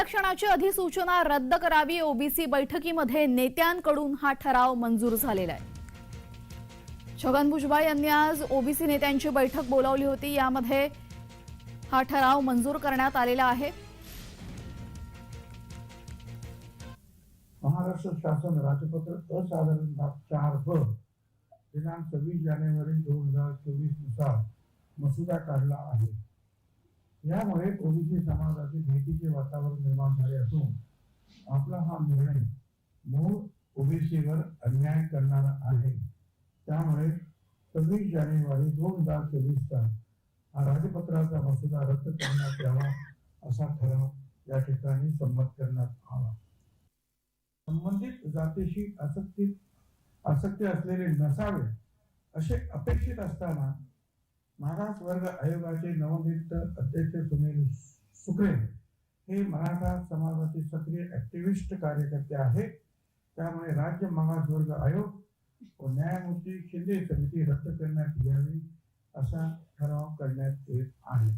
आरक्षणाची अधिसूचना रद्द करावी, ओबीसी बैठकीमध्ये नेत्यांकडून हा ठराव मंजूर झालेला आहे। छगन भुजबळ यांनी आज ओबीसी नेत्यांची बैठक बोलावली होती। यामध्ये हा ठराव मंजूर करण्यात आलेला आहे। महाराष्ट्र शासन राज्यपत्र असाधारण भाग 4ब दिनांक 26 जानेवारी 2024 नुसार मसुदा काढला आहे। यामुळे ओबीसी समाजातील भीतीचे वातावरण निर्माण झाले असून आपला हा निर्णय मूळ ओबीसीवर अन्याय करणारा आहे। त्यामुळे 26 जानेवारी 2024 हा राजपत्राचा मसुदा रद्द करण्यात यावा असा ठराव या ठिकाणी संमत करण्यात आला। संबंधित जातीशी आसक्ती असलेले नसावे असे अपेक्षित असताना मागास वर्ग आयोगाचे नवनियुक्त अध्यक्ष सुनील सुकरे हे मराठा समाजाचे सक्रिय ऍक्टिव्हिस्ट कार्यकर्ते आहेत। त्यामुळे राज्य मागास वर्ग आयोग व न्यायमूर्ती शिंदे समिती रद्द करण्यात यावी असा ठराव करण्यात येत आहे।